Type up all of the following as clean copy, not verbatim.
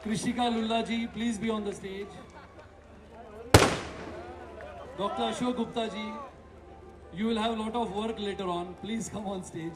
Krishika Lulla ji, please be on the stage. Dr. Ashok Gupta ji, you will have a lot of work later on. Please come on stage.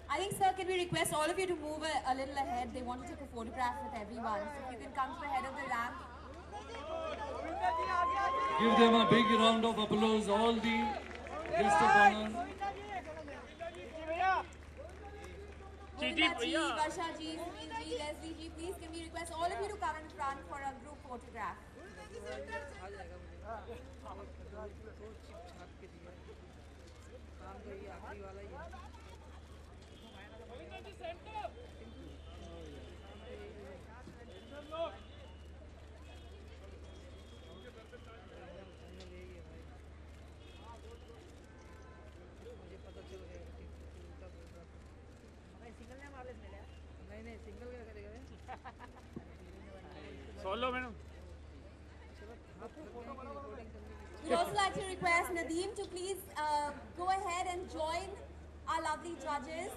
I think, sir, can we request all of you to move a little ahead? They want to take a photograph with everyone. So if you can come to the head of the ramp. Give them a big round of applause, all the guests of honor. Govinda ji, Varsha ji, Sunil ji, Leslie ji, please can we request all of you to come in front for a group photograph? Solo, madam. We'd also like to request Nadeem to please go ahead and join our lovely judges.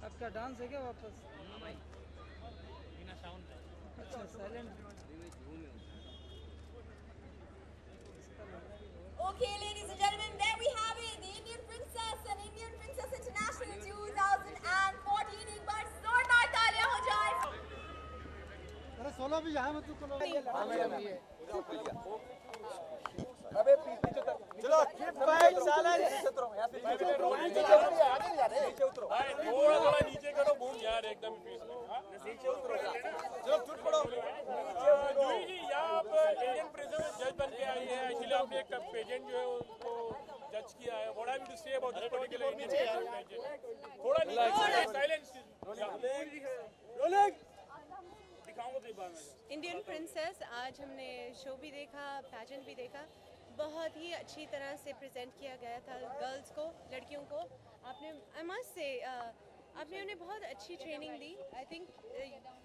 आपका dance है क्या वापस? अच्छा silent. Okay, ladies and gentlemen, there we have it, the Indian Princess and Indian Princess International 2014. एक बार जोरदार तालियां हो जाए. अरे सोलो भी यहाँ मत करो. अबे पीछे तक चलो फाइट सालन नीचे उतरो यहां पे नीचे उतरो थोड़ा थोड़ा नीचे करो बूम यार एकदम पीस में नीचे उतरो चलो छूट पड़ो जूही जी यहाँ आप इंडियन प्रिंसेस जज बन के आई है एक्चुअली आपने एक पेजेंट जो है उसको जज किया है what have you to say about this particular Indian pageant थोड़ा नीचे साइलेंस रोलिंग दिखाऊंगा तो बाद में इंडियन प्रिंसेस आज हमने शो भी देखा, पैजेंट भी देखा, बहुत ही अच्छी तरह से प्रेजेंट किया गया था गर्ल्स को, लड़कियों को. आपने आई मस्ट से आपने उन्हें बहुत अच्छी ट्रेनिंग दी. I think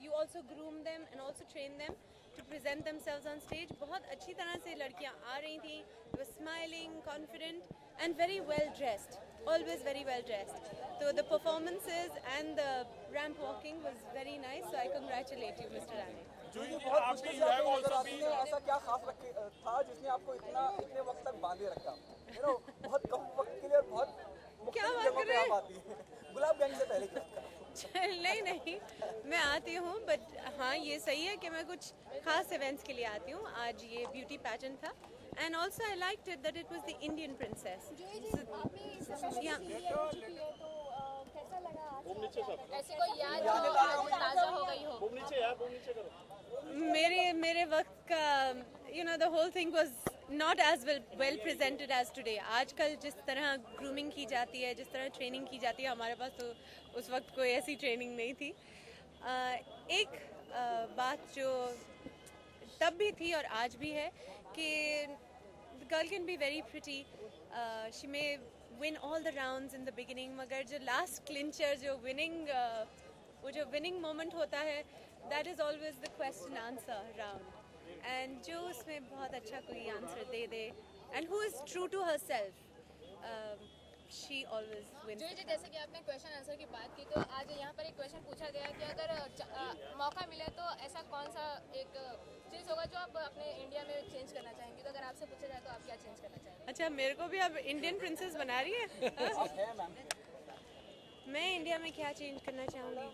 you also groom them and also train them to present themselves on stage. बहुत अच्छी तरह से लड़कियां आ रही थी, they were smiling, confident and very well dressed, always very well dressed. So the performances and the ramp walking was very nice. So I congratulate you, Mr. Rane. बहुत मुश्किल से आपको नजर आती है ऐसा क्या खास था जिसने आपको इतने वक्त तक बांधे रखा यू नो बहुत कम वक्त के लिए और बहुत क्या मुख्तलिफ बात जगहों कर पे रहे आप आती है गुलाब गंज से पहले की बात कर नहीं नहीं, मैं आती हूँ बट हाँ ये सही है कि मैं कुछ खास इवेंट्स के लिए आती हूँ. आज ये ब्यूटी पैजेंट था and also I liked it that it was the Indian princess. ऐसी कोई याद ताजा हो गई हो? बूम नीचे यार बूम नीचे करो. मेरे वक्त का you know the whole thing was not as well presented as today. आजकल जिस तरह ग्रूमिंग की जाती है, जिस तरह ट्रेनिंग की जाती है, हमारे पास तो उस वक्त कोई ऐसी ट्रेनिंग नहीं थी. एक बात जो तब भी थी और आज भी है कि girl can be very pretty, she may win all the rounds in the beginning, मगर जो लास्ट क्लिंचर जो वो जो विनिंग मोमेंट होता है, that is always the question answer round. And जो उसमें बहुत अच्छा कोई आंसर दे दे and who is true to herself, she always wins. जी, जैसे कि आपने क्वेश्चन आंसर की बात की, तो आज यहाँ पर एक क्वेश्चन पूछा गया कि अगर मौका मिले तो ऐसा कौन सा एक चीज़ होगा जो आप अपने इंडिया में चेंज करना चाहेंगे? तो अगर आपसे पूछा जाए तो आप क्या चेंज करना चाहेंगे? अच्छा, मेरे को भी अब इंडियन प्रिंसेस बना रही है. मैं इंडिया में क्या चेंज करना चाहूँगी?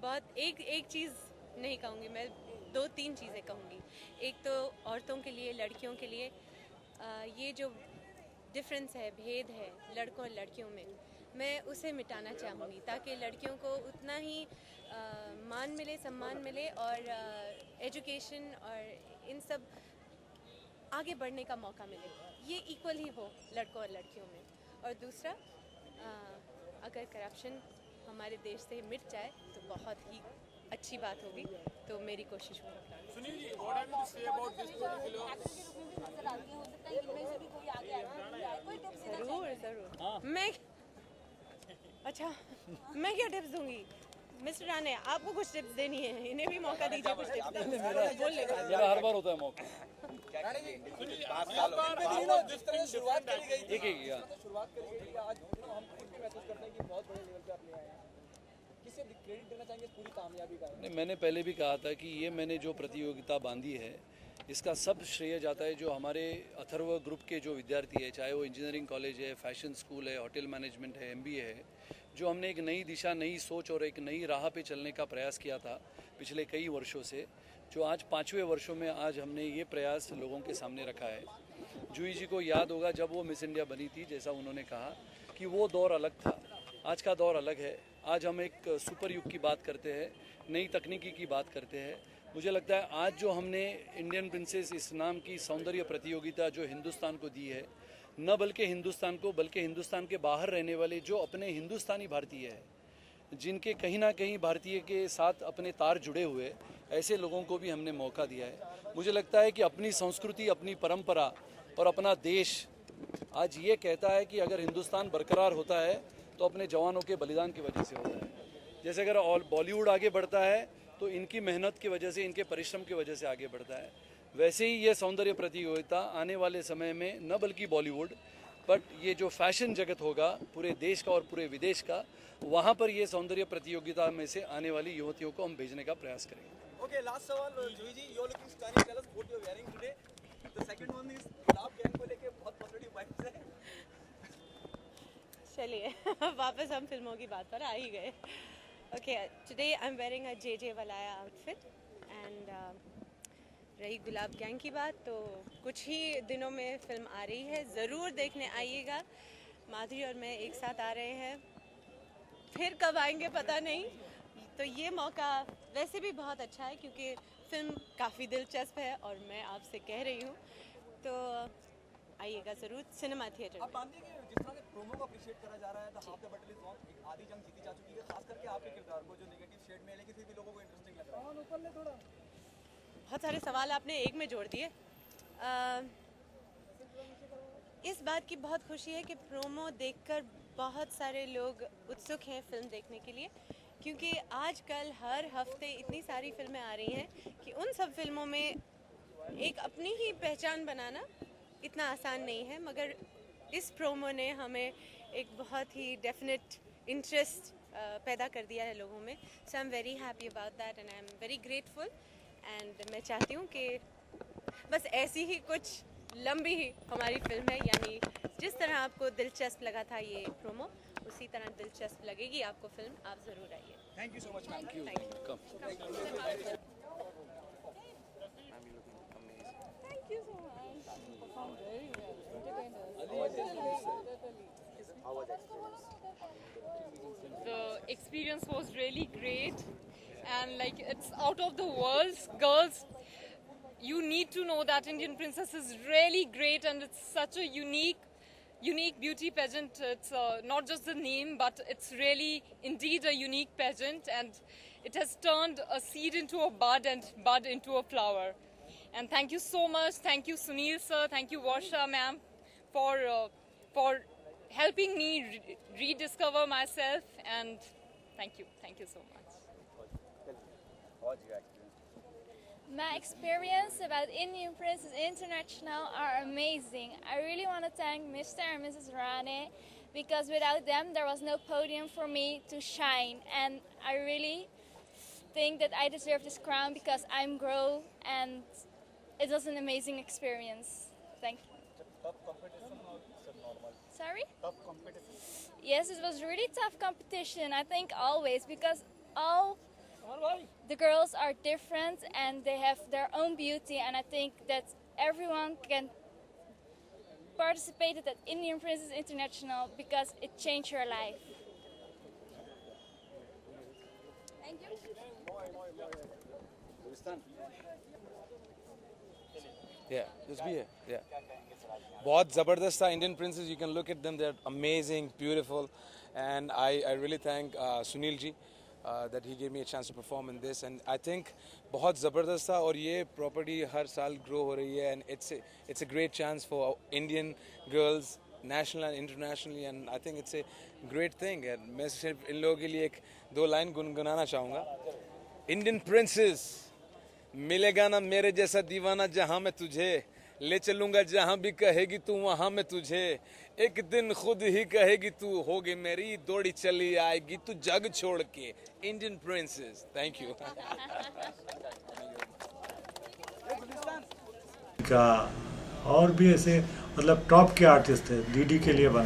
बहुत एक चीज़ नहीं कहूँगी मैं, 2-3 चीज़ें कहूँगी. एक तो औरतों के लिए, लड़कियों के लिए ये जो डिफरेंस है, भेद है लड़कों और लड़कियों में, मैं उसे मिटाना चाहूँगी ताकि लड़कियों को उतना ही मान मिले, सम्मान मिले और एजुकेशन और इन सब आगे बढ़ने का मौका मिले, ये इक्वल ही हो लड़कों और लड़कियों में। और दूसरा, अगर करप्शन हमारे देश से मिट जाए तो बहुत ही अच्छी बात होगी, तो मेरी कोशिश होगी। Sunil ji, what have you to say about this particular? ज़रूर ज़रूर। मैं अच्छा, मैं क्या टिप्स दूंगी? मिस्टर राणे, आपको कुछ टिप्स देनी है, इन्हें भी मौका दीजिए कुछ टिप्स देने का। मेरा हर बार होता है मौका। जिस तरह से शुरुआत करी गई थी, एक ही शुरुआत करी गई थी, आज हम खुद भी महसूस करते हैं कि बहुत बड़े लेवल पे आप ले आए हैं। किसे क्रेडिट देना चाहेंगे इस पूरी कामयाबी का? नहीं, मैंने पहले भी कहा था कि ये मैंने जो प्रतियोगिता बांधी है, इसका सब श्रेय जाता है जो हमारे अथर्व ग्रुप के जो विद्यार्थी है, चाहे वो इंजीनियरिंग कॉलेज है, फैशन स्कूल है, होटल मैनेजमेंट है, MBA है, जो हमने एक नई दिशा, नई सोच और एक नई राह पे चलने का प्रयास किया था पिछले कई वर्षों से, जो आज 5वें वर्षों में आज हमने ये प्रयास लोगों के सामने रखा है। जूही जी को याद होगा जब वो मिस इंडिया बनी थी, जैसा उन्होंने कहा कि वो दौर अलग था, आज का दौर अलग है। आज हम एक सुपर युग की बात करते हैं, नई तकनीकी की बात करते हैं। मुझे लगता है आज जो हमने इंडियन प्रिंसेस इस नाम की सौंदर्य प्रतियोगिता जो हिंदुस्तान को दी है, न बल्कि हिंदुस्तान को, बल्कि हिंदुस्तान के बाहर रहने वाले जो अपने हिंदुस्तानी भारतीय है, जिनके कहीं ना कहीं भारतीय के साथ अपने तार जुड़े हुए, ऐसे लोगों को भी हमने मौका दिया है। मुझे लगता है कि अपनी संस्कृति, अपनी परंपरा और अपना देश आज ये कहता है कि अगर हिंदुस्तान बरकरार होता है तो अपने जवानों के बलिदान की वजह से होता है। जैसे अगर बॉलीवुड आगे बढ़ता है तो इनकी मेहनत की वजह से, इनके परिश्रम की वजह से आगे बढ़ता है। वैसे ही ये सौंदर्य प्रतियोगिता आने वाले समय में न बल्कि बॉलीवुड, बट ये जो फैशन जगत होगा पूरे देश का और पूरे विदेश का, वहाँ पर ये सौंदर्य प्रतियोगिता में से आने वाली युवतियों को हम भेजने का प्रयास करेंगे। Okay, last सवाल, जूही जी, you're looking stunning. Tell us what you're wearing today. The second one is gulab gang को लेके बहुत पॉजिटिव वाइब्स है। चलिए वापस हम फिल्मों की बात पर आ ही गए। Okay, today I am wearing a J Valaya outfit and रही गुलाब गैंग की बात, तो कुछ ही दिनों में फिल्म आ रही है, ज़रूर देखने आइएगा। माधुरी और मैं एक साथ आ रहे हैं, फिर कब आएंगे पता नहीं। तो ये मौका वैसे भी बहुत अच्छा है क्योंकि फिल्म काफ़ी दिलचस्प है और मैं आपसे कह रही हूँ, तो आइएगा ज़रूर सिनेमा थिएटर आप मानते हैं कि जिस तरह से प्रोमो को अप्रिशिएट करा जा रहा है, the half the battle is won, एक आधी जंग जीती जा चुकी है, खास करके आपके किरदार को जो नेगेटिव शेड में है लेकिन फिर भी लोगों को इंटरेस्टिंग लग रहा है। बहुत सारे सवाल आपने एक में जोड़ दिए। इस बात की बहुत खुशी है कि प्रोमो देखकर बहुत सारे लोग उत्सुक हैं फिल्म देखने के लिए, क्योंकि आजकल हर हफ्ते इतनी सारी फिल्में आ रही हैं कि उन सब फिल्मों में एक अपनी ही पहचान बनाना इतना आसान नहीं है, मगर इस प्रोमो ने हमें एक बहुत ही डेफिनेट इंटरेस्ट पैदा कर दिया है लोगों में। So I am very happy about that and I am very grateful and मैं चाहती हूँ कि बस ऐसी ही कुछ लंबी ही हमारी फिल्म है, यानी जिस तरह आपको दिलचस्प लगा था ये प्रोमो, उसी तरह दिलचस्प लगेगी आपको फिल्म। आप ज़रूर आइए। Thank you so much ma'am. The experience was really great, and like it's out of the world. Girls, you need to know that Indian Princess is really great, and it's such a unique beauty pageant. It's not just the name, but it's really indeed a unique pageant, and it has turned a seed into a bud and bud into a flower. And thank you so much. Thank you, Sunil sir. Thank you, Varsha ma'am, for helping me rediscover myself. And thank you so much. My experience about Indian Princess International are amazing. I really want to thank Mr. and Mrs. Rane, because without them there was no podium for me to shine, and I really think that I deserve this crown because I'm grown, and it was an amazing experience. Thank you. Tough competition or normal? Sorry? Tough competition. Yes, it was really tough competition, I think always, because all the girls are different and they have their own beauty, and I think that everyone can participate at Indian Princess International because it changed your life. Thank you. Yeah, just be here. Yeah. बहुत ज़बरदस्त था. Indian princes, you can look at them. They're amazing, beautiful, and I really thank Sunil ji that he gave me a chance to perform in this. And I think बहुत ज़बरदस्त था और ये property हर साल grow हो रही है, and it's a great chance for Indian girls, national and internationally, and I think it's a great thing. And मैं सिर्फ इन लोगों के लिए एक दो लाइन गुनगुनाना चाहूँगा. Indian princes, मिलेगा ना मेरे जैसा दीवाना जहाँ मैं तुझे ले चलूंगा, जहाँ भी कहेगी तू वहाँ मैं तुझे, एक दिन खुद ही कहेगी तू होगी मेरी, दौड़ी चली आएगी तू जग छोड़ के. Indian princes. Thank you. का और भी ऐसे मतलब टॉप के आर्टिस्ट थे डीडी के लिए बना.